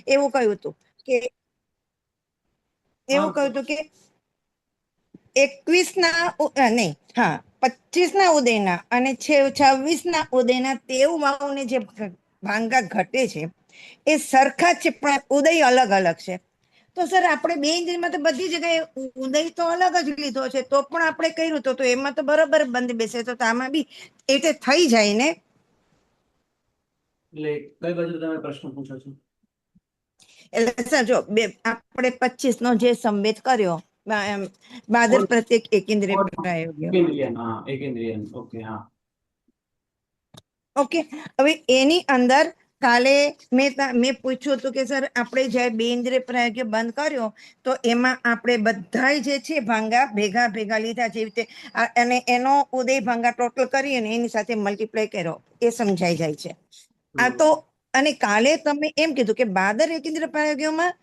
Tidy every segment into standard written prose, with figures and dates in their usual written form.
એવું કહ્યું હતું કે 25ના ઉદયના અને 26ના ઉદયના તેવું વાવને જે ભાંગા ઘટે છે એ સરખા જ છે, પણ ઉદય અલગ અલગ છે. તો સર આપણે બે ઇન્દ્રિયમાં તો બધી જગ્યાએ ઉદય તો અલગ જ લીધો છે, તો પણ આપણે કર્યું તો એમાં તો બરાબર બંધ બેસે, તો આમાં બી એટલે થઈ જાય ને. એટલે કઈ બાજુ તમે પ્રશ્ન પૂછો છો? એટલે સર જો આપણે 25 નો જે સંવેદ કર્યો, બાદર પ્રત્યેક એકેન્દ્રિય પ્રાયોગ્ય, એકેન્દ્રિય, ઓકે, હા, ઓકે. હવે એની અંદર કાલે મેં પૂછ્યું હતું કે સર આપણે જ્યારે બે ઇન્દ્રિય પ્રાયોગ્ય બંધ કર્યો તો એમાં આપણે બધા જે છે ભાંગા ભેગા લીધા, જેવી રીતે અને એનો ઉદય ભાંગા ટોટલ કરી અને એની સાથે મલ્ટીપ્લાય કર્યો, એ સમજાઈ જાય છે આ તો. અને કાલે તમે એમ કીધું કે બાદર એકેન્દ્રિય પ્રાયોગ્યમાં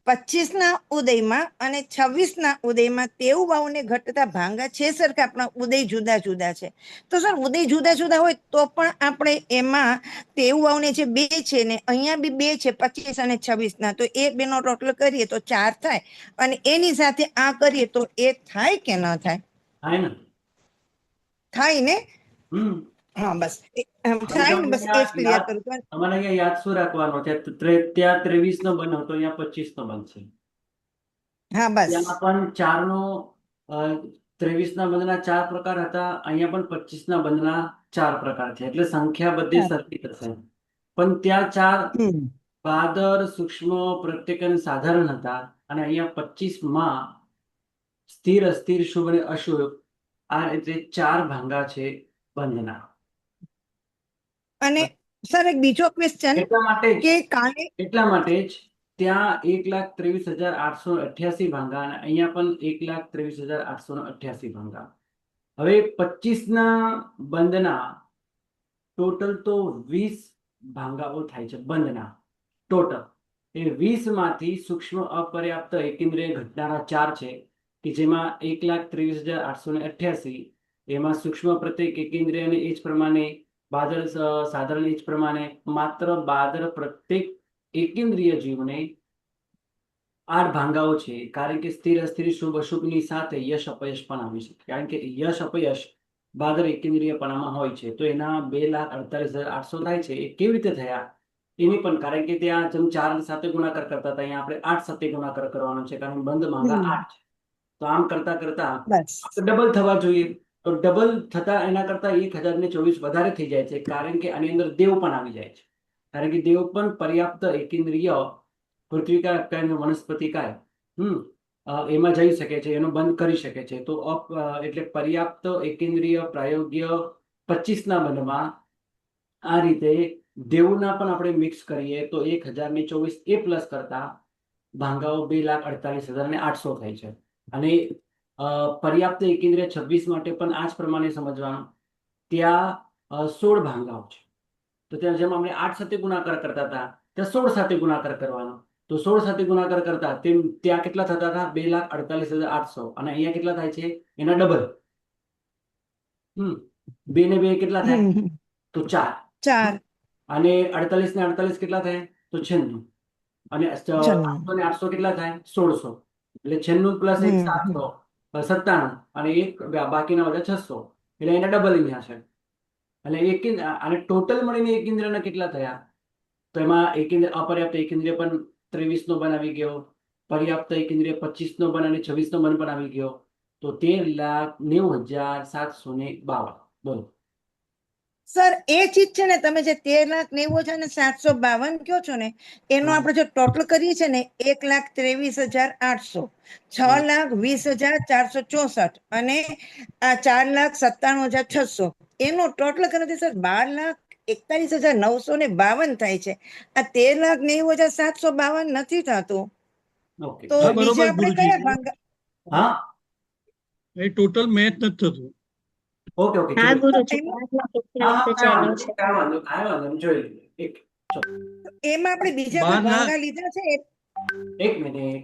25ના ઉદયમાં અને 26ના ઉદયમાં તેવું વાવને ઘટતા ભાંગા છે સરખા, આપણા ઉદય જુદા જુદા છે. તો સર ઉદય જુદા જુદા હોય તો પણ આપણે એમાં તેવું વાવને જે બે છે ને અહીંયા બી બે છે, 25 અને 26ના, તો એ બેનો ટોટલ કરીએ તો 4 થાય, અને એની સાથે આ કરીએ તો એ થાય કે ન થાય? થાય ને. હા, બસ થાય ને, બસ એ જ ક્લિયર કરું. તમારે અહીંયા યાદ શું રાખવાનું છે? ત્યાં 23 નો બન્યો તો અહીંયા 25 નો બનશે. હા, બસ. ત્યાં પણ 4 નો 23ના બંધના 4 પ્રકાર હતા, અહીંયા પણ 25ના બંધના 4 પ્રકાર છે, એટલે સંખ્યા બધી સરખી થશે. પણ ત્યાં 4 બાદર, સૂક્ષ્મ, પ્રત્યેક અને સાધારણ હતા, અને અહીંયા 25માં સ્થિર, અસ્થિર, શુભ અને અશુભ, આ રીતે 4 ભાંગા છે બંધના. અને સર એક બીજો ક્વેશ્ચન કે કાલે એટલા માટે જ ત્યાં 1,23,888 ભાંગા અને અહીંયા પણ 1,23,888 ભાંગા. હવે 25ના બંધના ટોટલ તો 20 ભાંગાઓ થાય છે બંધના ટોટલ. એ 20 માંથી સૂક્ષ્મ અપર્યાપ્ત એકેન્દ્રિય ઘટનારા 4 છે, કે જેમાં 1,23,888, એમાં સૂક્ષ્મ પ્રત્યેક એકેન્દ્રિય અને એ જ પ્રમાણે બાદર સાધારણ એ જ પ્રમાણે માત્ર બાદર પ્રત્યેક એકેન્દ્રિય જીવને 8 ભાંગાઓ છે, કારણ કે સ્થિર અસ્થિર શુભ અશુભની સાથે યશ અપયશ પણ આવી શકે, કારણ કે યશ અપયશ બાદર એકેન્દ્રિયપણામાં હોય છે. તો એના 2,48,800 થાય છે. એ કેવી રીતે થયા એની પણ, કારણ કે ત્યાં જેમ 4 સાથે ગુણાકાર કરતા હતા, અહીંયા આપણે 8 સાથે ગુણાકાર કરવાનો છે, કારણ બંધ ભાંગા 8 છે. તો આમ કરતા કરતા ડબલ થવા જોઈએ, તો ડબલ થતા એના કરતા 1,024 વધારે થઈ જાય છે, કારણ કે આની અંદર દેવ પણ આવી જાય છે. કારણ કે દેવ પણ પર્યાપ્ત એકેન્દ્રિય પૃથ્વીકાય વનસ્પતિકાય એમાં જઈ શકે છે, એનો બંધ કરી શકે છે. તો એટલે પર્યાપ્ત એકેન્દ્રિય પ્રાયોગ્ય 25ના બંધમાં આ રીતે દેવના પણ આપણે મિક્સ કરીએ તો 1,024 એ પ્લસ કરતા ભાંગાઓ 2,48,800 થાય છે. અને પર્યાપ્ત એકેન્દ્રિય 26 માટે પણ આ જ પ્રમાણે સમજવાનું. ત્યાં 16 ભાંગાઓ છે, તો ત્યાં જેમ આપણે 8 સાથે ગુણાકાર કરતા હતા, ત્યાં 16 સાથે ગુણાકાર કરવાનો. તો 16 સાથે ગુણાકાર કરતા તેમ ત્યાં કેટલા થતા હતા? 2,48,800, અને અહીંયા કેટલા થાય છે? એના ડબલ. 2 ને 2 કેટલા થાય? તો 4. અને 48 ને 48 કેટલા થાય? તો 96. અને 800 ને 800 કેટલા થાય? 1600. એટલે 96 પ્લસ 1 797, અને એક બાકીના બધા 600, એટલે એના ડબલ અહીંયા છે. એટલે અને ટોટલ મળીને એકેન્દ્રના કેટલા થયા? તો એમાં અપર્યાપ્ત એકેન્દ્રિય પણ 23 નો બન આવી ગયો, પર્યાપ્ત એકેન્દ્રિય 25 નો બન અને 26 નો બન પણ આવી ગયો. તો 13,90,752. બોલો સર એ ચીજ છે ને, તમે જે 13,90,752 કહો છો ને, એનો આપણે જો ટોટલ કરીએ છીએ ને 1,23,800, 6,20,464 અને આ 4,97,600, એનો ટોટલ કરે સર 12,41,952 થાય છે. આ 13,90,752 નથી થતું. તો બીજા આપણે કયા ભાંગા? હા, એ ટોટલ મેચ નથી થતું. ઓકે ઓકે, હા ગુરુજી, એમાં આપણે બીજા કોઈ ભાંગા લીધા છે? એક મિનિટ.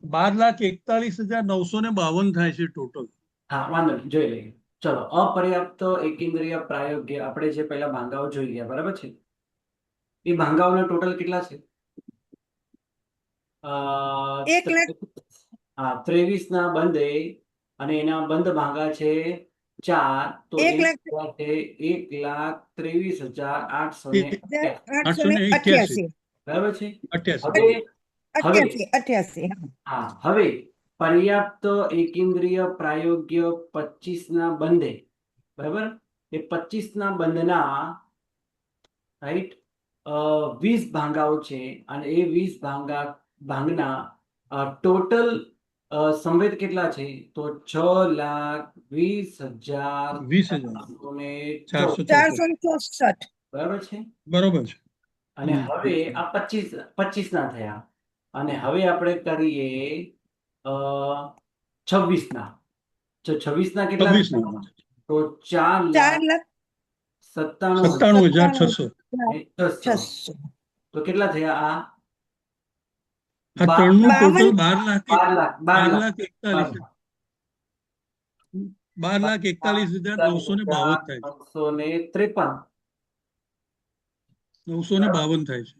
12,41,952 થાય છે ટોટલ. હા, વાંધો નહીં, જોઈ લઈએ. ચલો, અપર્યાપ્ત એકેન્દ્રિય પ્રાયોગ્ય આપણે જે પહેલા ભાંગાઓ જોઈ ગયા, બરાબર છે. એ ભાંગાઓના ટોટલ કેટલા છે? 1,00,000. હા, 23 ના બંધે અને એના બંધ ભાંગા છે 4, તો એ 1,00,000. છે 1,23,888. 888. બરાબર છે. 88. હવે 88. હા, હવે પર્યાપ્ત એકેન્દ્રીય પ્રાયોગ્ય 25 ના બંધે, બરાબર, એ 25 ના બંધના રાઈટ 20 ભાંગાઓ છે અને એ 20 ભાંગના ટોટલ સંવેદ કેટલા છે? તો 6,20,464. 20,464. બરાબર છે. બરોબર છે. અને હવે આ 25 ના થયા અને હવે આપણે કરીએ 26 ના. 26 ના કેટલા 26 થયા? ના તો 4,97,600. 97,600. તો કેટલા થયા આ? આ બા- ત્રણનું 52. ટોટલ 12,41,000. 12,41,952 થાય છે. 953. 952 થાય છે.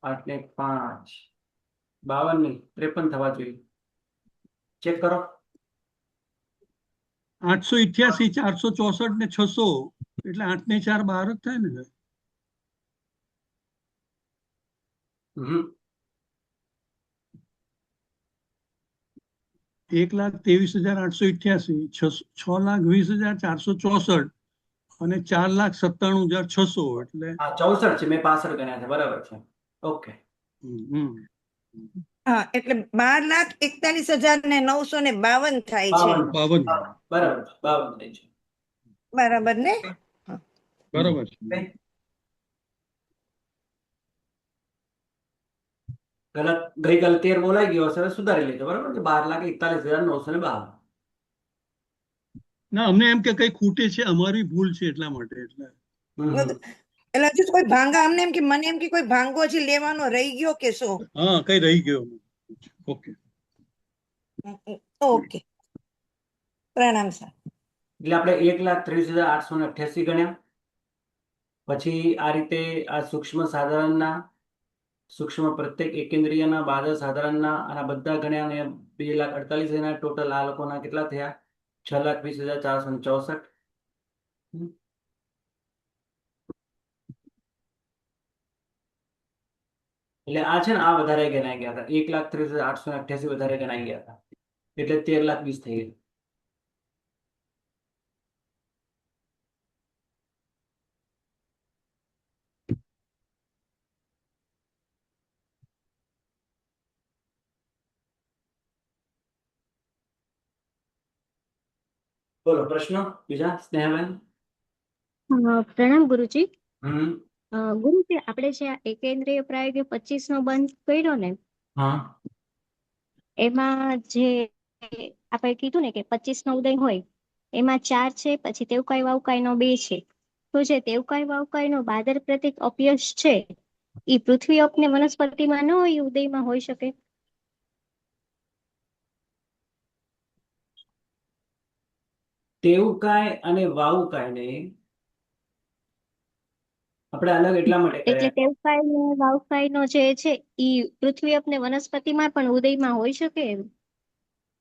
આઠ ને 5 52 નહીં, 53 થવા જોઈએ. ચેક કરો. 888, 464 ને 600 એટલે 8 ને 4 12 જ થાય ને. હમ. 1,23,888, 6,20,464 અને 4,97,600 એટલે હા, 64 છે, મેં 65 ગણ્યા છે. બરાબર છે. ઓકે. હમ. હા, એટલે 12,41,952 થાય છે. 52. 52. બરાબર છે. 52 થાય છે. બરાબર ને? બરોબર છે. Okay. ગલત ગઈકાલે 13 બોલાઈ ગયો હશે, હવે સુધારી લેજો. બરાબર છે. 12,41,952. ના, અમને એમ કે કઈ ખૂટે છે, અમારી ભૂલ છે એટલા માટે. એટલે એટલે હજુ તો કોઈ ભાંગા અમને એમ કે મને એમ કે કોઈ ભાંગો હજી લેવાનો રહી ગયો કે શું? હા, કઈ રહી ગયો. ઓકે. ઓકે. પ્રણામ સર. એટલે આપણે 1,23,888 ગણ્યા. પછી આ રીતે આ સૂક્ષ્મ સાધારણના, સૂક્ષ્મ પ્રત્યેક એકેન્દ્રિયના, બાહ્ય સાધારણના અને બધા ગણ્યા અને 2,48,000 એના ટોટલ આ લોકોના કેટલા થયા? 6,20,464. એટલે આ છે ને, આ વધારે ગણાઈ ગયા હતા. 1,23,888 વધારે ગણાઈ ગયા હતા, એટલે 13,20,000 થઈ ગયા. બોલો પ્રશ્ન બીજા, સ્નેહબેન? પ્રણામ ગુરુજી. હમ. ગુરુજી, આપણે જે આ એકેન્દ્રીય પ્રાયોગિક 25 નો બંધ કર્યો ને, હા. એમાં જે આપણે કીધું ને કે 25 નો ઉદય હોય એમાં 4 છે, પછી તેવકાઈ વાવકાઈ નો 2 છે. તો જે તેવકાઈ વાવકાઈ નો બાદર પ્રતીક અપયશ છે એ પૃથ્વી અપ ને વનસ્પતિમાં ન હોય, ઉદયમાં હોઈ શકે? તેવકાય અને વાવુકાયને આપણે અલગ એટલા માટે એટલે કર્યા. તેવકાઈ ને વાવકાઈ નો જે છે ઈ પૃથ્વી અપ ને વનસ્પતિમાં પણ ઉદયમાં હોઈ શકે એમ?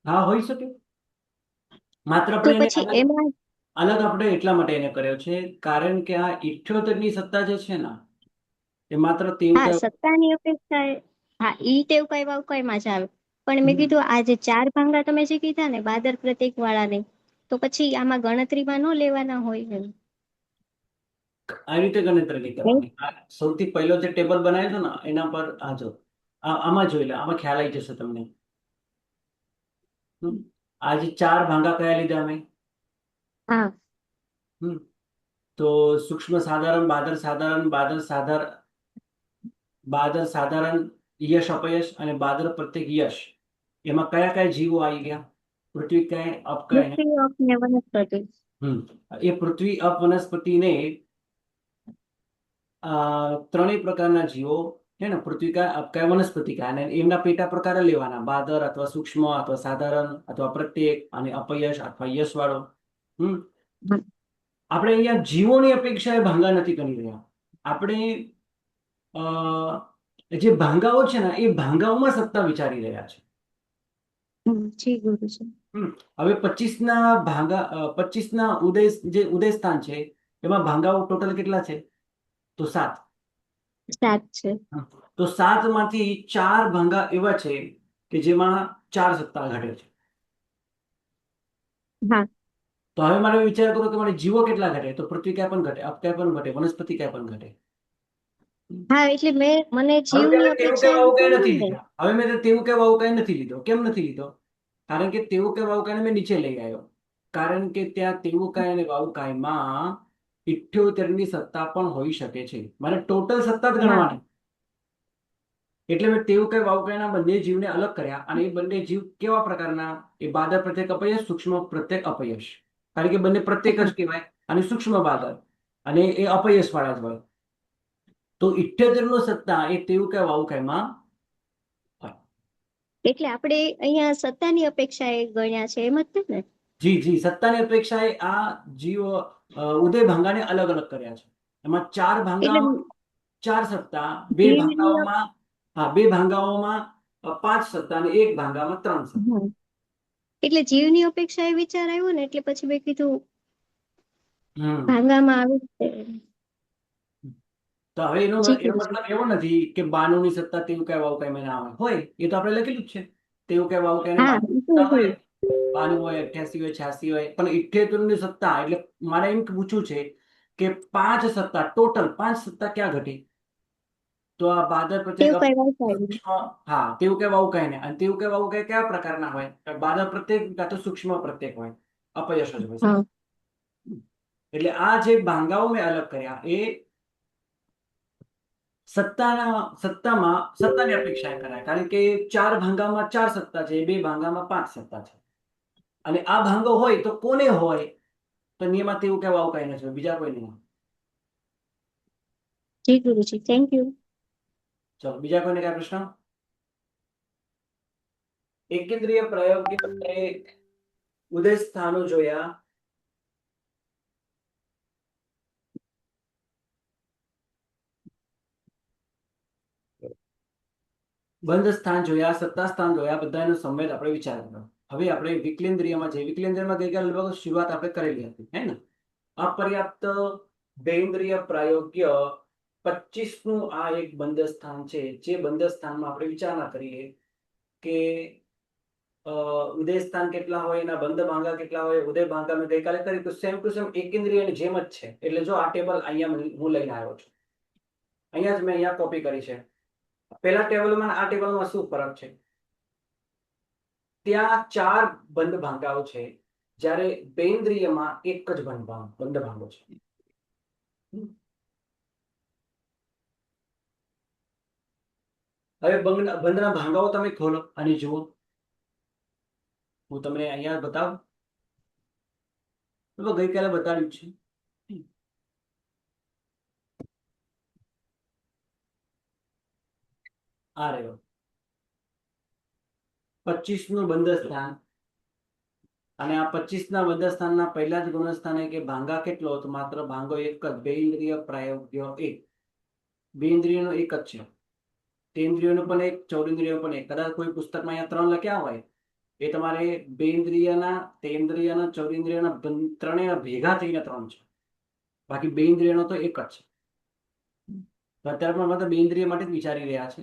હા, હોઈ શકે. માત્ર તો આપણે એને પછી અલગ એમાં અલગ આપણે એટલા માટે એને કર્યો છે કારણ કે આ 78 ની સત્તા જે છે ને, એ માત્ર હા, તેવકાય. સત્તાની અપેક્ષા હા ઈ તેવકાઈ વાવકાઈમાં જ આવે. પણ મેં હમ. કીધું આ જે 4 ભાંગા તમે જે કીધા ને બાદર પ્રતીક વાળા ને, તો પછી આમાં ગણતરીમાં ન લેવાના હોય એમ? આ રીતે ગણતરી નહીં કરવાની. આ સૌથી પહેલો જે ટેબલ બનાવ્યો હતો ને, એના પર આમાં જોઈ લે, આમાં ખ્યાલ આવી જશે તમને. આ જે 4 ભાંગા કયા લીધા અમે? હા. તો સૂક્ષ્મ સાધારણ, બાદર સાધારણ, બાદર સાધારણ, યશ અપયશ અને બાદર પ્રત્યેક યશ, એમાં કયા કયા જીવો આવી ગયા? પૃથ્વી કાય, અપકાય. પૃથ્વી અપ ને વનસ્પતિ. એ પૃથ્વી અપ વનસ્પતિને ત્રણેય પ્રકારના જીવો હે ને, પૃથ્વીકા, અપકાય, વનસ્પતિકા, અને એમના પેટા પ્રકાર લેવાના: બાદર અથવા સૂક્ષ્મ અથવા સાધારણ અથવા પ્રત્યેક અને અપયશ અથવા યશ વાળો. હમ હા. આપણે અહીંયા જીવોની અપેક્ષાએ ભાંગા નથી કરી રહ્યા. આપણે જે ભાંગાઓ છે ને, એ ભાંગાઓમાં સત્તા વિચારી રહ્યા છે. જી ગુરુજી. હવે 25 ના ઉદય, જે ઉદય સ્થાન છે, એમાં ભાંગાઓ ટોટલ કેટલા છે? તો 7. 7 છે. તો 7 માંથી 4 ભાંગા એવા છે કે જેમાં 4 સત્તા ઘટે છે. હા. તો હવે મારે વિચાર કરો કે મારે જીવો કેટલા ઘટે? તો પૃથ્વી ક્યાં પણ ઘટે, અપ ક્યાં પણ ઘટે, વનસ્પતિ ક્યાં પણ ઘટે. હા, એટલે મને હવે જીવની ત્યારે તેવું અપેક્ષા કહેવા આવું કઈ એવી નથી ને. લીધા. હવે મેં તેવું કહેવા આવું કઈ નથી લીધો. કેમ નથી લીધો? કારણ કે તેવું કહેવા આવું કઈ મેં નીચે લઈ આવ્યો. કારણ કે ત્યાં તેવું કાંઈ અને વાવુકાઈમાં 78 ની સત્તા પણ હોઈ શકે છે. મને ટોટલ સત્તા જ હા. ગણવાની. એટલે મેં તેવું કઈ વાવુકાઈના બંને જીવને અલગ કર્યા, અને એ બંને જીવ કેવા પ્રકારના? એ બાદર પ્રત્યેક અપયશ, સૂક્ષ્મ પ્રત્યેક અપયશ. કારણ કે બંને પ્રત્યેક જ કહેવાય, અને સૂક્ષ્મ બાદર, અને એ અપયશ વાળા જ હોય. તો 78 નો સત્તા એ તેવું કઈ વાવુકાઈમાં હોય. એટલે આપણે અહીંયા સત્તાની અપેક્ષા એ ગણ્યા છે, એમ જ ને? જી જી, સત્તાની અપેક્ષાએ આ જીવ ઉદય ભાંગાને અલગ અલગ કર્યા છે. એમાં 4 ભાંગા, એટલે 4 સત્તા, જીવની બે ભાંગાઓમાં 5 સત્તા, અને એક ભાંગામાં 3 સત્તા. હા. એટલે જીવની અપેક્ષા એ વિચાર આવ્યો ને, એટલે પછી મેં કીધું હમ ભાંગામાં આવી રીતે. તો હવે એનો જી એનો ગુરુજી. મતલબ એવો નથી કે બાનુની સત્તા તેવું કઈ વાવુકાઈમાં ના હોય. એ તો આપણે લખેલું જ છે. તેવું કઈ વાવુકાઈને હા, બાનુની એ તો સત્તા હોય. હોય. 92 હોય, 88 હોય, 86 હોય, પણ 78 ની સત્તા, એટલે મારે એમ પૂછવું છે કે 5 સત્તા, ટોટલ 5 સત્તા ક્યાં ઘટી? તો આ બાદર પ્રત્યેક તેવું કઈ વાત આવી. સૂક્ષ્મ, હા, તેવું કઈ વાવુકાઈને. અને તેવું કઈ વાવુકાઈ કયા પ્રકારના હોય? બાદર પ્રત્યેક કાં તો સૂક્ષ્મ પ્રત્યેક હોય, અપયશ જ હોય. હા. એટલે આ જે ભાંગાઓ મેં અલગ કર્યા, એ સત્તાની અપેક્ષાએ કરાય. કારણ કે 4 ભાંગામાં 4 સત્તા છે, 2 ભાંગામાં 5 સત્તા છે. અને આ ભાંગો હોય તો કોને હોય? તો નિયમમાં તેવું કહેવા આવું કઈ નથી, બીજા કોઈ નહીં. જી ગુરુજી, થેન્ક યુ. ચલો, બીજા કોઈને કઈ પ્રશ્ન? એકેન્દ્રિય પ્રયોગની અંદર ઉદય સ્થાનો જોયા, બંધ સ્થાન જોયા, સત્તા સ્થાન જોયા, બધાનો સંવેદ આપણે વિચાર કર્યો. હવે આપણે વિકલેન્દ્રિયમાં જઈએ. વિકલેન્દ્રિયમાં ગઈકાલે લગભગ શરૂઆત આપણે કરેલી હતી, હે ને? અપર્યાપ્ત બેન્દ્રિય પ્રાયોગ્ય 25 નું આ એક બંધ સ્થાન છે, જે બંધ સ્થાનમાં આપણે વિચારણા કરીએ કે ઉદય સ્થાન કેટલા હોય, એના બંધ ભાંગા કેટલા હોય. ઉદય ભાંગા મેં ગઈકાલે કરી, તો સેમ ટુ સેમ એકેન્દ્રિયની જેમ જ છે. એટલે જો આ ટેબલ અહીંયા હું લઈને આવ્યો છું, અહીંયા જ મેં અહીંયા કોપી કરી છે. પેલા ટેબલમાં આ ટેબલમાં શું ફરક છે? ત્યાં 4 બંધ ભાંગાઓ છે, જ્યારે બેન્દ્રિયમાં એક જ બંધ ભાંગો છે. હવે બંધના ભાંગાઓ તમે ખોલો અને જુઓ. હું તમને અહીંયા બતાવું. ગઈકાલે બતાવ્યું છે. આ રહ્યો 25 નું બંધ સ્થાન. અને આ 25 ના બંધ સ્થાનના પહેલા જ ગુણસ્થાને કે ભાંગા કેટલો? તો માત્ર ભાંગો એક જ, બેઇન્દ્રિય પ્રાયોગ્ય 1. બે ઇન્દ્રિયનો એક જ છે. તેન્દ્રિયનો પણ એક, ચૌરેન્દ્રિયનો પણ એક. કદાચ કોઈ પુસ્તકમાં અહીંયા 3 લખ્યા હોય, એ તમારે બેઇન્દ્રિયના, તેન્દ્રિયના, ચૌરેન્દ્રિયના ત્રણેયના ભેગા થઈને 3 છે. બાકી બે ઇન્દ્રિયનો તો એક જ છે. તો અત્યારે પણ માત્ર બે ઇન્દ્રિય માટે જ વિચારી રહ્યા છે.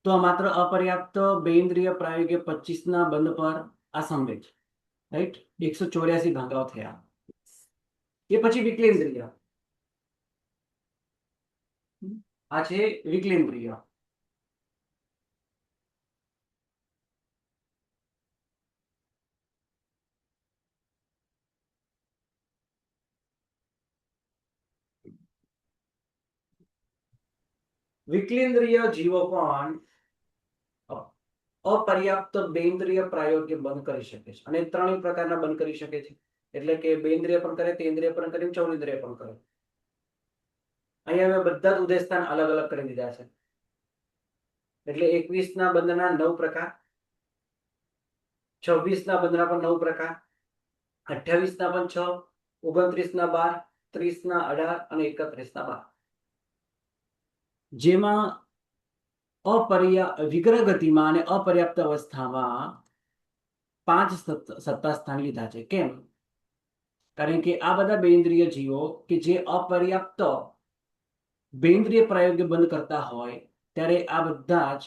તો આ માત્ર અપર્યાપ્ત બેઇન્દ્રિય પ્રાયોગ્ય 25 ના બંધ પર આ સંવેદ, રાઈટ? 184 ભાંગાઓ થયા. એ પછી વિકલેન્દ્રિય. આ છે વિકલેન્દ્રિય. વિકલેન્દ્રિય જીવો પણ અપર્યાપ્ત બેન્દ્રિય પ્રાયોગ્ય બંધ કરી શકે છે. અને 3 પ્રકારના બંધ કરી શકે છે. એટલે કે બેન્દ્રિય પણ કરે, તેન્દ્રિય પણ કરે, ચૌરિન્દ્રિય પણ કરે. અહીંયા મેં બધા જ ઉદયસ્થાન અલગ અલગ કરી દીધા છે. એટલે 21 ના બંધના 9 પ્રકાર, 26 ના બંધના પણ 9 પ્રકાર, 28 ના પણ 6, 29 ના 12, 30 ના 18 અને 31 ના 12. જેમાં વિગ્રહ ગતિમાં અને અપર્યાપ્ત અવસ્થામાં 5 સત્તા સ્થાન લીધા છે. કેમ? કારણ કે આ બધા બેન્દ્રિય જીવો કે જે અપર્યાપ્ત બેન્દ્રિય પ્રાયોગ્ય બંધ કરતા હોય ત્યારે આ બધા જ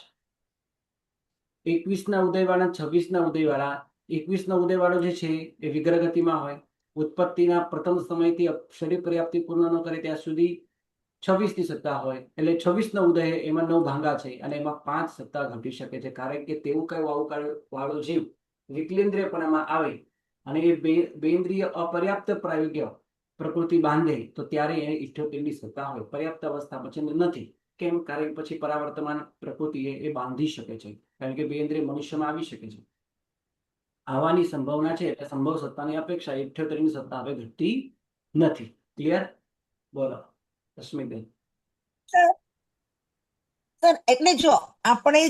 21 ના ઉદયવાળા, 26 ના ઉદયવાળા, 21 નો ઉદયવાળો જે છે એ વિગ્રહ ગતિમાં હોય, ઉત્પત્તિના પ્રથમ સમયથી શરીર પર્યાપ્તિ પૂર્ણ ન કરે ત્યાં સુધી 26 ની સત્તા હોય. એટલે 26 નો ઉદય એમાં 9 ભાંગા છે અને એમાં 5 સત્તા ઘટી શકે છે. કારણ કે તેવું કઈ વાળો જીવ વિકલેન્દ્રિયપણામાં આવે અને એ બેન્દ્રિય અપર્યાપ્ત પ્રાયોગ્ય પ્રકૃતિ બાંધે તો ત્યારે એને 78 ની સત્તા હોય. પર્યાપ્ત અવસ્થા પછી નથી. કેમ? કારણ કે પછી પરાવર્તમાન પ્રકૃતિ એ બાંધી શકે છે. કારણ કે બેન્દ્રિય મનુષ્યમાં આવી શકે છે. આવવાની સંભાવના છે. એટલે સંભવ સત્તાની અપેક્ષા 78 ની સત્તા હવે ઘટતી નથી. ક્લિયર? બોલો રશ્મિબેન. સર એટલે જો આપણે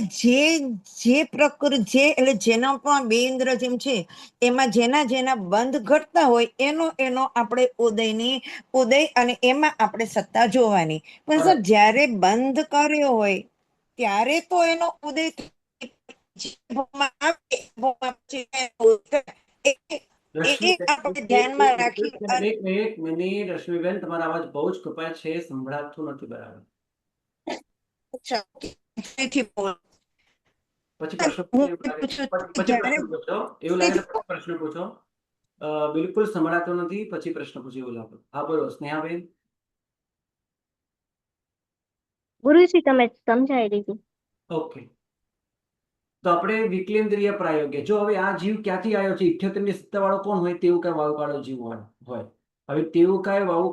જે પ્રકૃતિ એટલે જેના પણ બે ઇન્દ્ર જેમ છે એમાં જેના બંધ ઘટતા હોય એનો આપણે ઉદય અને એમાં આપણે સત્તા જોવાની. પણ સર જ્યારે બંધ કર્યો હોય ત્યારે તો એનો ઉદય આપણે ધ્યાનમાં રાખી. એક મિનિટ રશ્મિબેન, તમારો અવાજ બહુ જ કપાય છે, સંભળાતું નથી બરાબર. અચ્છા, ફરીથી બોલો. પછી પ્રશ્ન હું પૂછો. પૂછું પછી જ્યારે પ્રશ્ન પૂછો એવું લાગે તો પ્રશ્ન પૂછો. બિલકુલ સંભળાતો નથી, પછી પ્રશ્ન પૂછો એવું લાગે. હા બોલો સ્નેહાબેન. ગુરુજી તમે સમજાવી દીધું. ઓકે, તો આપણે વિકલેન્દ્રિય પ્રાયોગ્ય, જો હવે આ જીવ ક્યાંથી આવ્યો છે? 78 ની સત્તા વાળો કોણ હોય? તેવું કઈ વાળો જીવ હોય. હવે તેવું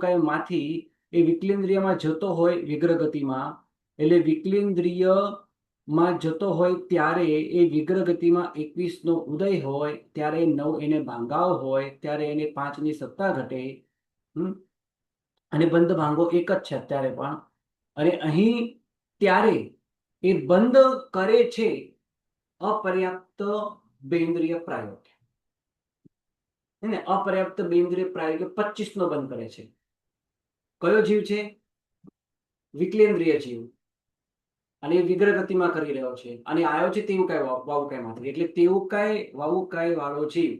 કઈ માંથી એ વિકલેન્દ્રિયમાં જતો હોય વિગ્રહ ગતિમાં. એટલે વિકલેન્દ્રિયમાં જતો હોય ત્યારે એ વિગ્રહ ગતિમાં 21 નો ઉદય હોય ત્યારે 9 એને ભાંગાવ હોય ત્યારે એને 5 ની સત્તા ઘટે. અને બંધ ભાંગો એક જ છે અત્યારે પણ. અને અહીં ત્યારે એ બંધ કરે છે અપર્યાપ્ત બેન્દ્રિય પ્રાયોગ્ય. અપર્યાપ્ત બેન્દ્રિય પ્રાયોગ્ય 25 નો બંધ કરે છે. કયો જીવ છે? વિકલેન્દ્રિય જીવ. અને એ વિગ્રહ ગતિમાં કરી રહ્યો છે અને આવ્યો છે તેવું કઈ વાવુકાયમાંથી. એટલે તેવું કઈ વાવુકાય વાળો જીવ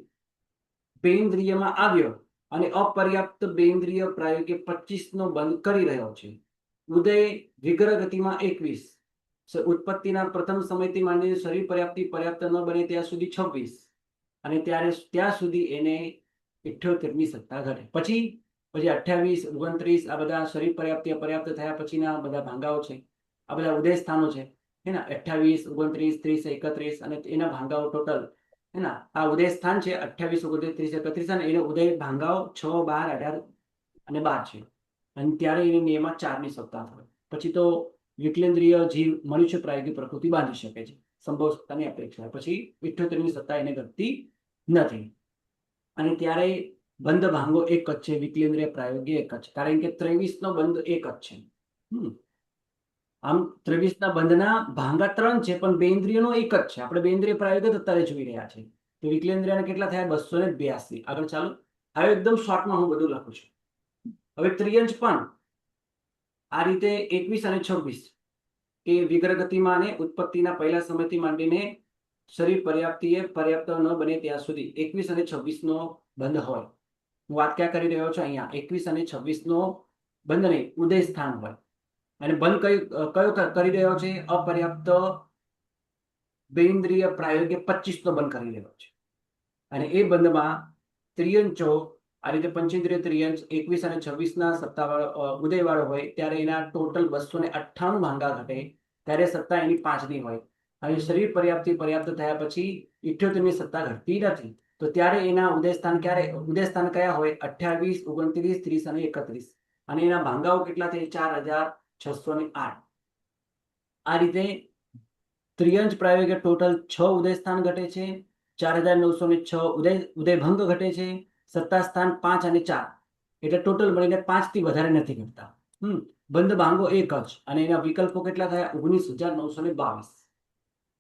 બેન્દ્રિયમાં આવ્યો અને અપર્યાપ્ત બેન્દ્રિય પ્રાયોગ્ય 25 નો બંધ કરી રહ્યો છે. ઉદય વિગ્રહ ગતિમાં 21, ઉત્પત્તિના પ્રથમ સમયથી માંડીને શરીર પર્યાપ્ત ન બને ત્યાં સુધી 26, અને ત્યાં સુધી એને 78 ની સત્તા ઘટે. પછી 28, 29 આ બધા શરીર પર્યાપ્તિ અપર્યાપ્ત થયા પછીના બધા ભાંગાઓ છે. આ બધા ઉદય સ્થાનો છે. 28, 29, 30, 31 અને એના ભાંગાઓ ટોટલ આ ઉદય સ્થાન છે. 28, 29, 30, 31 અને એનો ઉદય ભાંગાઓ 6, 12, 18 અને 12 છે. અને ત્યારે એની નિયમમાં 4 ની સત્તા થાય. પછી તો વિકલેન્દ્રિય જીવ મનુષ્ય પ્રાયોગિક પ્રકૃતિ બાંધી શકે છે સંભવ સત્તાની અપેક્ષા. પછી 78 ની સત્તા એને ઘટતી નથી. અને ત્યારે બંધ ભાંગો એક જ છે, વિકલેન્દ્રિય પ્રાયોગિક એક જ, કારણ કે 23 નો બંધ એક જ છે. આમ 23 ના બંધના ભાંગા 3 છે પણ બેન્દ્રિયનો એક જ છે. આપણે બેન્દ્રિય પ્રાયોગિક અત્યારે જોઈ રહ્યા છે. તો વિકલેન્દ્રિયના કેટલા થયા? 282. આગળ ચાલો. હવે એકદમ શોર્ટમાં હું બધું લખું છું. હવે ત્રિયંશ પણ આ રીતે 21 અને 26 એ વિગ્રહ ગતિમાં અને ઉત્પત્તિના પહેલા સમયથી માંડીને શરીર પર્યાપ્ત ન બને ત્યાં સુધી 21 અને 26 નો બંધ હોય. હું વાત ક્યાં કરી રહ્યો છું? અહીંયા 21 અને 26 નો બંધ નહીં, ઉદય સ્થાન હોય. અને બંધ કયો કરી રહ્યો છે? અપર્યાપ્ત બેન્દ્રિય પ્રાયોગ્ય 25 નો બંધ કરી રહ્યો છે. અને એ બંધમાં ત્રિયંચો આ રીતે પંચેન્દ્રિય ત્રિયંશ 21 અને 26 ના સત્તાવાળો ઉદયવાળો હોય ત્યારે એના ટોટલ 298 ભાંગા ઘટે. ત્યારે સત્તા એની 5 ની હોય. અને શરીર પર્યાપ્ત થયા પછી 78 ની સત્તા ઘટતી નથી. તો ત્યારે એના ઉદયસ્થાન કયા હોય? 28, 29, 30 અને 31. અને એના ભાંગાઓ કેટલા થાય? 4608. આ રીતે ત્રિયંશ પ્રાયોગિક ટોટલ 6 ઉદય સ્થાન ઘટે છે, 4906 ઉદય ભંગ ઘટે છે, સત્તા સ્થાન 5 અને 4, એટલે ટોટલ મળીને 5 થી વધારે નથી ઘટતા. બંધ ભાંગો 1 જ, અને એના વિકલ્પો કેટલા થયા? 19,922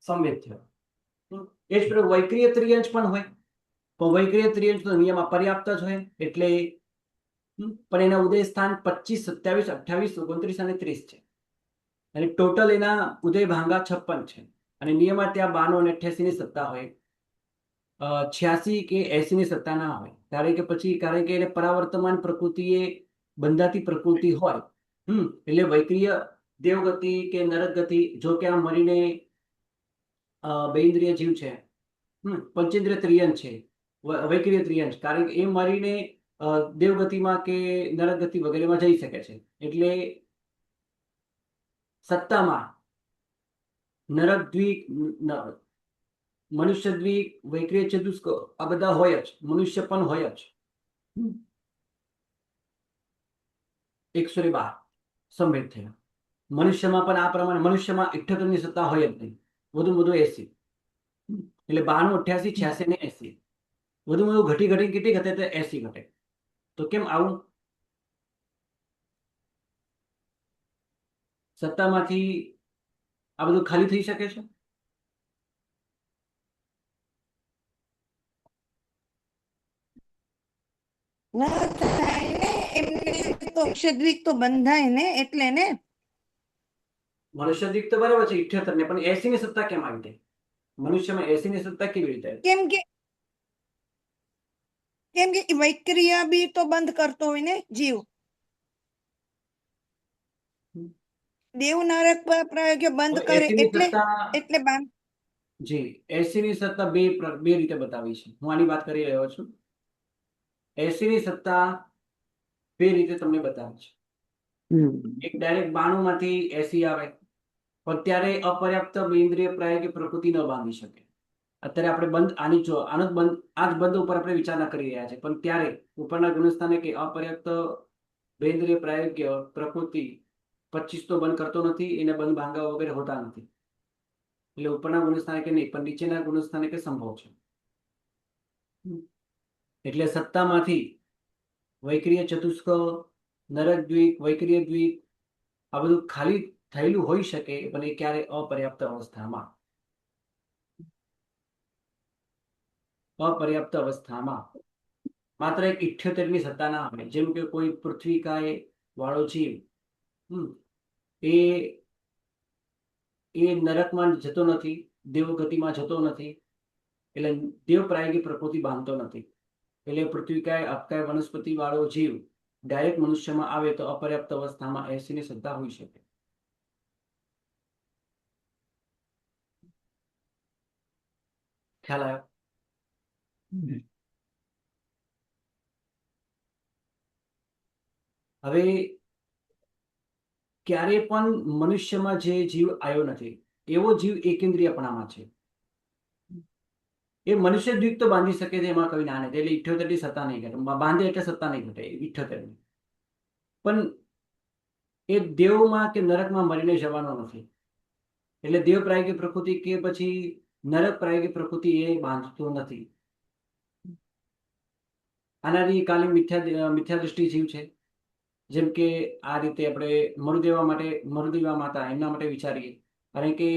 સંવેદ થયો. એ જ પ્રમાણે વૈક્રિય ત્રિયંશ પણ હોય, પણ વૈક્રિય ત્રિયંશ તો નિયમ અપર્યાપ્ત જ હોય, એટલે પણ એના ઉદય સ્થાન 25, 27, 28, 29 અને 30 છે, અને ટોટલ એના ઉદય ભાંગા 56 છે, અને નિયમમાં ત્યાં 92 અને 88 ની સત્તા હોય, 86 કે 80 ની સત્તા ના હોય. કારણ કે એને પરાવર્તમાન પ્રકૃતિ એ બંધાતી પ્રકૃતિ હોય, એટલે વૈક્રિય દેવગતિ કે નરક ગતિ, જો કે આ મળીને બેઇન્દ્રિય જીવ છે, પંચેન્દ્રિય ત્રિયંશ છે, વૈક્રિય ત્રિયંશ, કારણ કે એ મળીને દેવગતિમાં કે નરક ગતિ વગેરેમાં જઈ શકે છે. એટલે સત્તામાં નરક દ્વીપ, મનુષ્ય દ્વીપ, વૈક્રિય ચતુષ્ક આ બધા હોય જ, મનુષ્ય પણ હોય જ. 112 સંભેદ થયા. મનુષ્યમાં પણ આ પ્રમાણે, મનુષ્યમાં 78 ની સત્તા હોય જ નહીં, વધુ 80, એટલે 92, 88, 86 ને 80, વધુ ઘટી કેટલી ઘટે? તો 80 ઘટે. તો કેમ આવું? સત્તામાંથી આ બધું ખાલી થઈ શકે છે? ના થાય ને, એમને તો ક્ષદ્વિક તો બંધાય ને, એટલે ને. મનુષ્ય દીક તો બરાબર છે 78 ને, પણ 80 ની સત્તા કેમ આવી ગઈ? મનુષ્યમાં 80 ની સત્તા કેવી રીતે આવી? કેમ કે વૈક્રિય બી તો બંધ કરતો હોય ને જીવ. દેવ નરક પ્રયોગ્ય બંધ હવે કરે 80 ની એટલે સત્તા, એટલે બાંધ. જી, 80 ની સત્તા બે રીતે બતાવી છે. હું આની વાત કરી રહ્યો છું. 80 ની સત્તા બે રીતે તમને બતાવી છે. એક ડાયરેક્ટ 92 માંથી 80 આવે, પણ ત્યારે અપર્યાપ્ત ઇન્દ્રિય પ્રાયોગિક પ્રકૃતિ ન બાંધી શકે. અત્યારે આપણે બંધ આની જો આનો જ બંધ, આ જ બંધ ઉપર આપણે વિચારણા કરી રહ્યા છે, પણ ત્યારે ઉપરના ગુણસ્થાને કે અપર્યાપ્ત ઇન્દ્રિય પ્રાયોગ્ય પ્રકૃતિ 25 તો બંધ કરતો નથી, એને બંધ ભાંગા વગેરે હોતા નથી, એટલે ઉપરના ગુણસ્થાને કે નહીં, પણ નીચેના ગુણસ્થાને કે સંભવ છે. એટલે સત્તામાંથી વૈક્રિય ચતુષ્ક, નરક દ્વીપ, વૈક્રિય દ્વીપ આ બધું ખાલી થયેલું હોઈ શકે, પણ એ ક્યારે? અપર્યાપ્ત અવસ્થામાં. માત્ર એક 78 ની સત્તા ના આવે. જેમ કે કોઈ પૃથ્વીકાય વાળો જીવ, એ નરકમાં જતો નથી, દેવગતિમાં જતો નથી, એટલે દેવ પ્રાયોગિક પ્રકૃતિ બાંધતો નથી. એટલે પૃથ્વીકાય, અપકાય, વનસ્પતિ વાળો જીવ ડાયરેક્ટ મનુષ્યમાં આવે તો અપર્યાપ્ત અવસ્થામાં 80 ની સત્તા હોઈ શકે. ખ્યાલ આવ્યો? હવે ક્યારે પણ મનુષ્યમાં જે જીવ આવ્યો નથી, એવો જીવ એકેન્દ્રિયપણામાં છે. એ મનુષ્ય દ્વીપ તો બાંધી શકે છે, એમાં કઈ ના નથી, એટલે 78 ની સત્તા નહીં ઘટે, બાંધે એટલે સત્તા નહીં ઘટે 78 ની. પણ એ દેવમાં કે નરકમાં મરીને જવાનો નથી, એટલે દેવ પ્રાયોગિક પ્રકૃતિ કે પછી નરક પ્રાયોગિક પ્રકૃતિ એ બાંધતો નથી. અનાદિકાલીન મિથ્યા દૃષ્ટિ જીવ છે. જેમ કે આ રીતે આપણે મરુદેવા માતા એમના માટે વિચારીએ, કારણ કે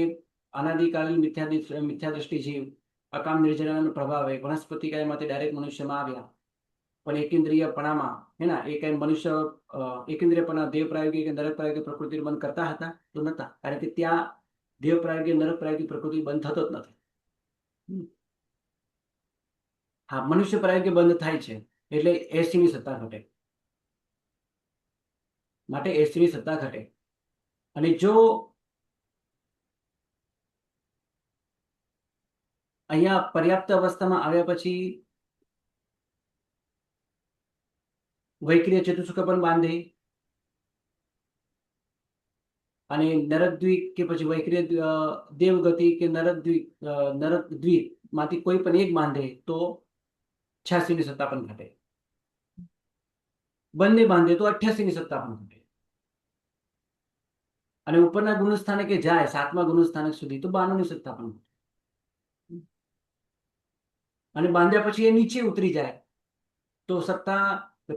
અનાદિકાલીન મિથ્યા દૃષ્ટિ જીવ અકામ નિર્જરાનો પ્રભાવે વનસ્પતિકાયમાંથી ડાયરેક્ટ મનુષ્યમાં આવ્યા, પણ એકેન્દ્રિયપણામાં એ કઈ મનુષ્ય એકેન્દ્રિયપણા દેવ પ્રાયોગિક કે નરક પ્રાયોગિક પ્રકૃતિ બંધ કરતા હતા? તો નતા, કારણ કે ત્યાં દેવ પ્રાયોગિક નરક પ્રાયોગિક પ્રકૃતિ બંધ થતો જ નથી. હા, મનુષ્ય પ્રાયોગિક બંધ થાય છે એટલે 80 ની સત્તા ઘટે, માટે 80 ની સત્તા ઘટે. અને જો અહીંયા પર્યાપ્ત અવસ્થામાં આવ્યા પછી વૈક્રિય ચતુષ્ક પણ બાંધે, અને નરક દ્વીપ કે પછી વૈક્રિય દેવગતિ કે નરક દ્વીપ માંથી કોઈ પણ એક બાંધે તો 86 ની સત્તા પણ ઘટે. બંને બાંધે તો 88 ની સત્તા પણ ઘટે. અને ઉપરના ગુણસ્થાનકે જાય 7મા ગુણસ્થાનક સુધી તો 92 ની સત્તા પણ ઘટે. અને બાંધ્યા પછી એ નીચે ઉતરી જાય તો સત્તા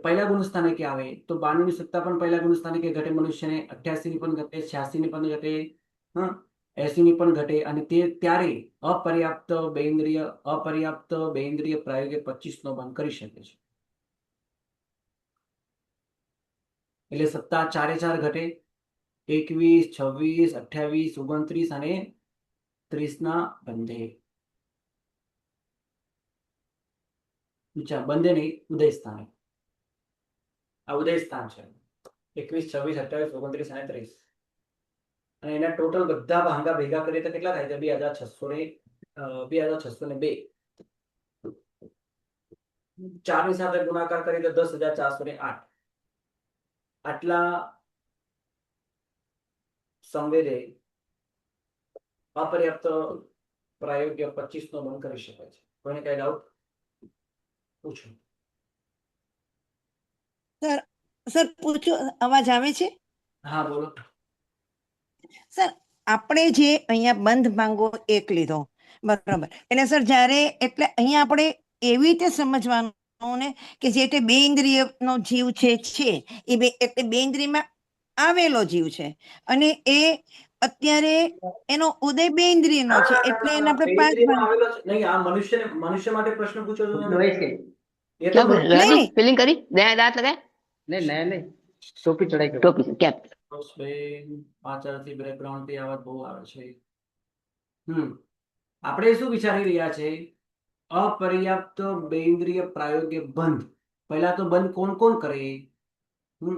પહેલા ગુણસ્થાનકે આવે તો 92 ની સત્તા પણ પહેલા ગુણસ્થાનકે ઘટે મનુષ્યને, 88 ની પણ ઘટે, 86 ની પણ ઘટે, 80 ની પણ ઘટે. અને ત્યારે અપર્યાપ્ત બેઇન્દ્રિય પ્રાયોગે 25 નો બંધ કરી શકે છે. એટલે સત્તા 4 એ 4 ઘટે, 21, 26, 28, 29 અને 30 ના બંધે. બંધે નહીં, ઉદય સ્થાને. આ ઉદય સ્થાન છે. 21, 26, 28, 29 અને 30. અને એના ટોટલ બધા ભાંગા ભેગા કરીએ તો કેટલા થાય છે? 2602. 4 ની સાથે ગુણાકાર કરીએ તો 10,408. આટલા સંવેદે અપર્યાપ્ત પ્રાયોગ્ય 25 નો બંધ કરી શકાય છે. કોઈને કઈ ડાઉટ? પૂછો. સર પૂછો, અવાજ આવે છે? હા બોલો. સર આપણે જે અહીંયા બંધ ભાંગો એક લીધો, બરાબર, એટલે સર જ્યારે એટલે અહીંયા આપણે એવી રીતે સમજવાનું ને કે જે તે બે ઇન્દ્રિયનો જીવ છે એ એટલે બે ઇન્દ્રિયમાં આવેલો જીવ છે અને એ અત્યારે એનો ઉદય બે ઇન્દ્રિયનો છે એટલે એને આપણે પાંચ ભાંગ. આવેલો છે નહીં. આ મનુષ્ય માટે પ્રશ્ન પૂછો છો તમે? वैसे એ તો क्या नहीं, नहीं। फीलिंग करी नया दांत लगाए नहीं नया नहीं टोपी चढ़ाई टोपी कैप પાછળથી બેકગ્રાઉન્ડ થી અવાજ બહુ આવે છે. આપણે શું વિચારી રહ્યા છે? અપર્યાપ્ત બેઇન્દ્રિય પ્રાયોગ્ય બંધ. પહેલા તો બંધ કોણ કોણ કરે?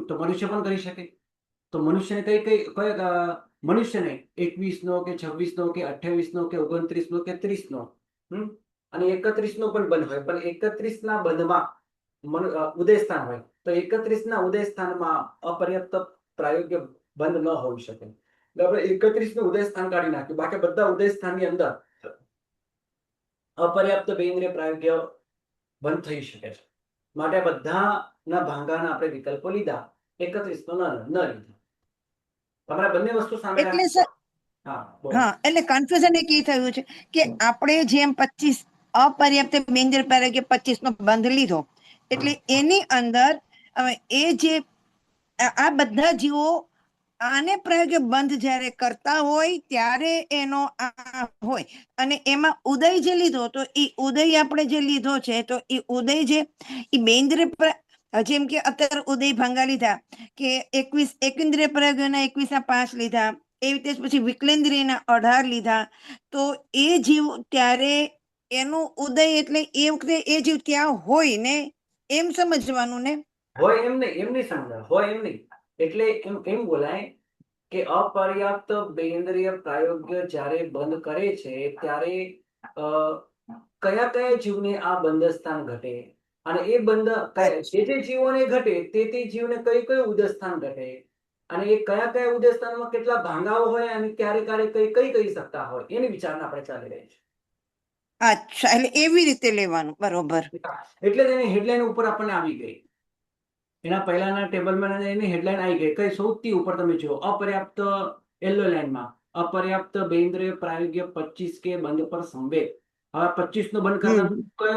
તો મનુષ્ય પણ કરી શકે. તો મનુષ્યને મનુષ્યને 21 નો કે 26 નો કે 28 નો કે 29 નો કે 30 નો અને 31 નો પણ બંધ હોય, પણ 31 ના બંધમાં ઉદય સ્થાન હોય તો 31 ના ઉદય સ્થાનમાં અપર્યાપ્ત પ્રાયોગ્ય બંધ ન હોઈ શકે. એટલે આપણે 31 નું ઉદય સ્થાન કાઢી નાખ્યું. બાકી બધા ઉદય સ્થાનની અંદર અપર્યાપ્ત બેઇન્દ્રિય પ્રાયોગ્ય બંધ થઈ શકે છે. માટે બધાના ભાંગાના આપણે વિકલ્પો લીધા, 31 નો ન લીધા. તમારા બંને વસ્તુ સામે એટલે સર હા, એટલે કન્ફ્યુઝન એક એ થયું છે કે આપણે જેમ 25 અપર્યાપ્ત બેઇન્દ્રિય પ્રાયોગ્ય 25 નો બંધ લીધો એટલે એની અંદર એ જે આ બધા જીવો આને પ્રયોગે બંધ જ્યારે કરતા હોય ત્યારે એનો આ હોય અને એમાં ઉદય જે લીધો તો એ ઉદય આપણે જે લીધો છે તો એ ઉદય જે એ બેન્દ્રિય જેમ કે અત્યારે ઉદય ભાંગા લીધા કે 21 એકેન્દ્રિય પ્રયોગોના 21 લીધા, એવી રીતે પછી વિકલેન્દ્રિયના 18 લીધા. તો એ જીવ ત્યારે એનું ઉદય એટલે એ વખતે એ જીવ ત્યાં હોય ને એમ સમજવાનું ને? હોય એમ નહીં સમજાય. હોય એમ નહીં એટલે એમ બોલાય કે અપર્યાપ્ત બેઇન્દ્રિય પ્રાયોગ્ય જ્યારે બંધ કરે છે ત્યારે કયા કયા જીવને આ બંધ સ્થાન ઘટે અને એ બંધ જે જીવોને ઘટે તે જીવને કઈ ઉદય સ્થાન ઘટે અને એ કયા ઉદય સ્થાનમાં કેટલા ભાંગાઓ હોય અને ક્યારે કઈ સત્તા હોય એની વિચારણા આપણે ચાલી રહી છે. અચ્છા, એટલે એવી રીતે લેવાનું, બરોબર. એટલે એની હેડલાઈન ઉપર આપણને આવી ગઈ. એના પહેલાના ટેબલમાં એની હેડલાઈન આવી ગઈ. કઈ સૌથી ઉપર તમે જુઓ અપર્યાપ્ત યલો લાઈનમાં અપર્યાપ્ત બેઇન્દ્રિય પ્રાયોગ્ય 25 કે બંધ પર સંવેદ. હવે 25 નો બંધ કરનાર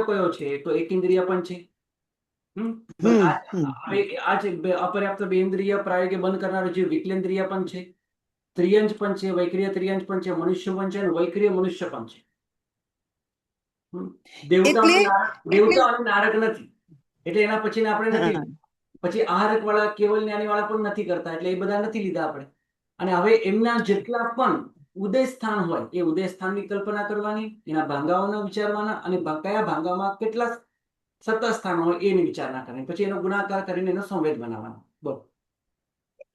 કયો છે? તો એકેન્દ્રિય પણ છે. આ છે અપર્યાપ્ત બેઇન્દ્રિય પ્રાયોગ્ય બંધ કરનાર જે વિકલેન્દ્રિય પણ છે, ત્રિયંજ પણ છે, વૈક્રિય ત્રિયંજ પણ છે, મનુષ્ય પણ છે અને વૈક્રિય મનુષ્ય પણ છે. દેવતા અને નારક નથી એટલે એના પછી આપણે નથી. પછી આહારક વાળા કેવલ જ્ઞાની વાળા પણ નથી કરતા એટલે એ બધા નથી લીધા આપણે. અને હવે એમના જેટલા પણ ઉદય સ્થાન હોય એ ઉદય સ્થાનની કલ્પના કરવાની, એના ભાંગાઓના વિચારવાના અને કયા ભાંગામાં કેટલા સત્તા સ્થાન હોય એની વિચારણા કરવાની, પછી એનો ગુણાકાર કરીને એનો સંવેદ બનાવવાનો. બોલો.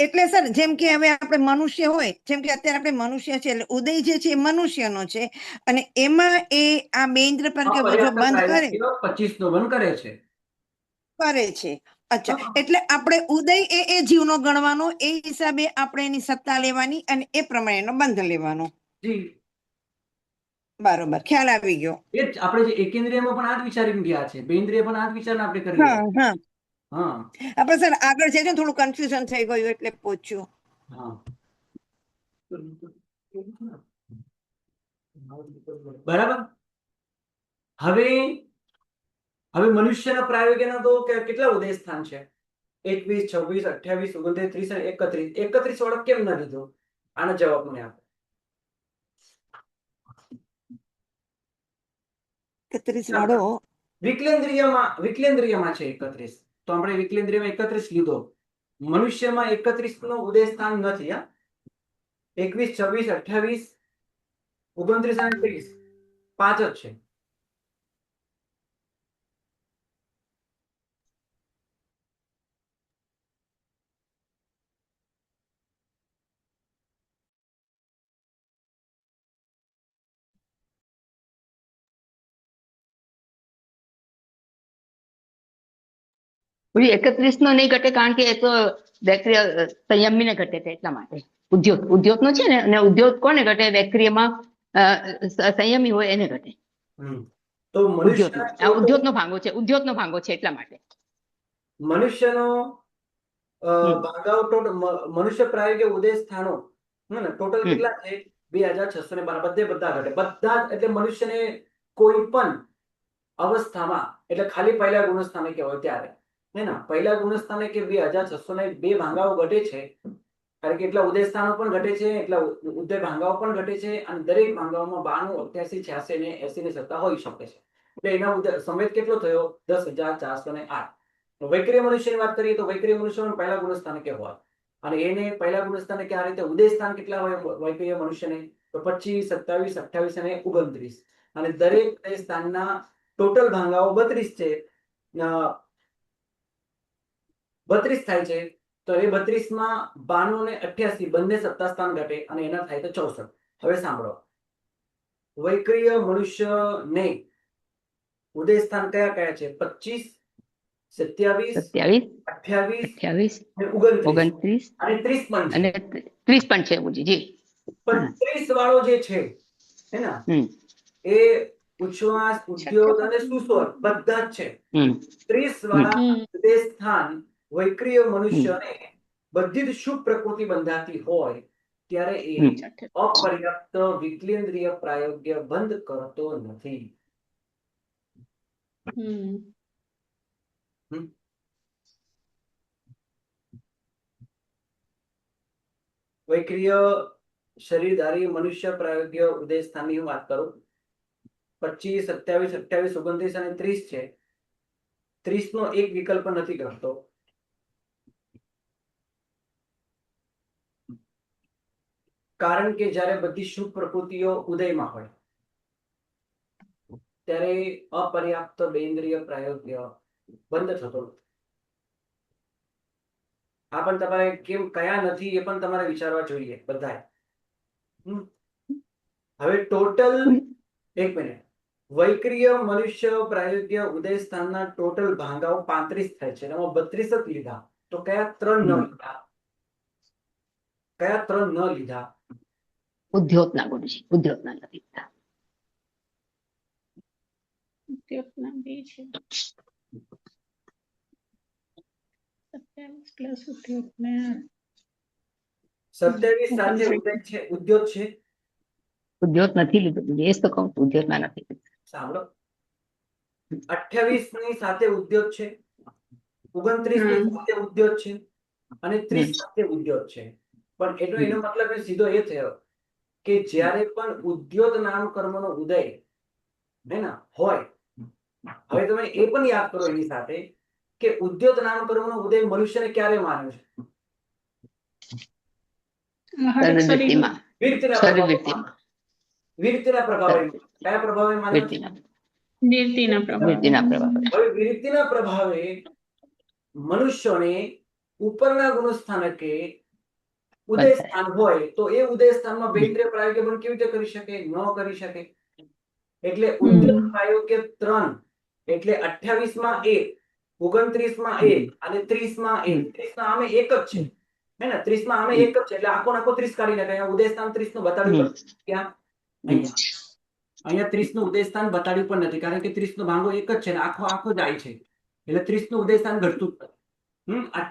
એટલે સર જેમ કે હવે આપણે મનુષ્ય હોય, જેમ કે અત્યારે આપણે મનુષ્ય છે એટલે ઉદય જે છે એ મનુષ્યનો છે અને એમાં એ આ બેન્દ્ર પર કે જો બંધ કરે 25 નો બંધ કરે છે. અચ્છા, એટલે આપણે ઉદય એ જીવનો ગણવાનો, એ હિસાબે આપણે એની સત્તા લેવાની અને એ પ્રમાણે એનો બંધ લેવાનો. જી બરોબર, ખ્યાલ આવી ગયો. એ જ આપણે જે એકેન્દ્રિયમાં પણ આ જ વિચારીને ગયા છે, બેઇન્દ્રિય પણ આ જ વિચારણા આપણે કરી હા હા હા આપણે સર આગળ જઈને થોડું કન્ફ્યુઝન થઈ ગયું એટલે પૂછ્યું. હા બરાબર. હવે મનુષ્યના પ્રાયોગિકના તો કેટલા ઉદય સ્થાન છે? 21, 26, 28, 29, 30 અને 31. 31 વાળો કેમ ના લીધો? આનો જવાબ મને આપો. 31 વાળો વિકલેન્દ્રિયમાં છે 31. તો આપણે વિકલેન્દ્રિયમાં 31 લીધો. મનુષ્યમાં 31 નો ઉદય સ્થાન નથી. 21, 26, 28, 29 અને 30 પાંચ જ છે. પછી 31 નો નહીં ઘટે કારણ કે એ તો બેક્ટેરિયા સંયમીને ઘટે છે એટલા માટે. ઉદ્યોત નો છે ને, અને ઉદ્યોત કોને ઘટે? બેક્ટેરિયામાં સંયમી હોય એને ઘટે. તો ઉદ્યોત નો ભાંગો છે, ઉદ્યોત નો ભાંગો છે એટલા માટે. મનુષ્યનો ભાગાઓ ટોટલ મનુષ્ય પ્રાયોગિક ઉદય સ્થાનો ટોટલ કેટલા છે? 2612. બધા ઘટે. બધા એટલે મનુષ્યને કોઈ પણ અવસ્થામાં, એટલે ખાલી પહેલા ગુણસ્થાને કે હોય ત્યારે પહેલા ગુણસ્થાને કે 2602 ભાંગાઓ ઘટે છે. કારણ કે એટલા ઉદય સ્થાનો પણ ઘટે છે, એટલા ઉદય ભાંગાઓ પણ ઘટે છે, અને દરેક ભાંગાઓમાં 92, 88, 86 ને 80 ની સત્તા હોઈ શકે છે. એટલે એના સમય કેટલો થયો? 10,408. વૈક્રિય મનુષ્યની વાત કરીએ તો વૈક્રિય મનુષ્યનો પહેલા ગુણસ્થાને કે હોય, અને એને પહેલા ગુણસ્થાને કે આ રીતે ઉદય સ્થાન કેટલા હોય વૈક્રિય મનુષ્યને? તો 25, 27, 28 અને 29. અને દરેક ઉદય સ્થાનના ટોટલ ભાંગાઓ 32 છે. 32 થાય છે. તો એ 32 માં 92 અને 88 બંને સત્તા સ્થાન ઘટે, અને એના થાય તો 64. હવે સાંભળો, વૈક્રિય મનુષ્યને ઉદય સ્થાન કયા કયા છે? 25, 27, 28, 29 અને 30 પણ છે. અને 30 પણ છે જી. પણ 30 વાળો જે છે એ ઉચ્છ્વાસ, ઉદ્યોત અને સુસ્વર બધા જ છે. 30 વાળા ઉદય સ્થાન વૈક્રિય મનુષ્યને બધી જ શુભ પ્રકૃતિ બંધાતી હોય ત્યારે એ અપર્યાપ્ત વિકલેન્દ્રિય પ્રાયોગ્ય બંધ કરતો નથી. વૈક્રિય શરીરધારી મનુષ્ય પ્રાયોગ્ય ઉદય સ્થાનની હું વાત કરું. 25, 27, 28, 29 અને 30 છે. 30 નો એક વિકલ્પ નથી કરતો. કારણ કે જ્યારે બધી શુભ પ્રકૃતિઓ ઉદયમાં હોય ત્યારે અપર્યાપ્ત બેન્દ્રિય પ્રાયોગ્ય બંધ થતો નથી. આ પણ તમારે કેમ કયા નથી એ પણ તમારે વિચારવા જોઈએ બધાએ. હવે ટોટલ એક મિનિટ, વૈક્રિય મનુષ્ય પ્રાયોગ્ય ઉદય સ્થાનના ટોટલ ભાંગાઓ 35 થાય છે. એમાં 32 જ લીધા. તો કયા 3 ન લીધા? કયા 3 ન લીધા? ઉદ્યોતના ગુરુજી, ઉદ્યોતના નથી લીધા. ઉદ્યોગના 2 છે. 27 પ્લસ ઉદ્યોગના 27 સાથે ઉદય છે, ઉદ્યોત છે. ઉદ્યોત નથી લીધું, એ જ તો કહું છું, ઉદ્યોતના નથી લીધું. સાંભળો, 28 ની સાથે ઉદ્યોત છે, 29 ની સાથે ઉદ્યોત છે, અને 30 સાથે ઉદ્યોત છે. પણ એટલો એનો મતલબ સીધો એ થયો કે જ્યારે પણ ઉદ્યોત નામ કર્મનો ઉદય હોય, હવે તમે એ પણ યાદ કરો એની સાથે કે ઉદ્યોત નામ કર્મનો ઉદય મનુષ્યને ક્યારે માન્યો છે? વિરક્તિના પ્રભાવે. કયા પ્રભાવે માન્યો છે? વિરક્તિના પ્રભાવે. હવે વિરક્તિના પ્રભાવે મનુષ્યને ઉપરના ગુણસ્થાનકે ઉદય સ્થાન હોય તો એ ઉદય સ્થાનમાં બેન્દ્રિય પ્રાયોગ્ય બંધ કેવી રીતે કરી શકે? ન કરી શકે. એટલે ઉદ્યોત પ્રાયોગ્ય 3 એટલે 28 માં 1, 29 માં 1 અને 30 માં 1. 30 માં આમે એક જ છે, 30 માં આમે એક જ છે, એટલે આખો 30 કાઢી નાખે. ઉદય સ્થાન 30 નું બતાડ્યું પણ ક્યાં? અહીંયા 30 નું ઉદય સ્થાન બતાડ્યું પણ નથી, કારણ કે 30 નો ભાંગો એક જ છે ને આખો જાય છે, એટલે 30 નું ઉદય સ્થાન ઘટતું જ નથી.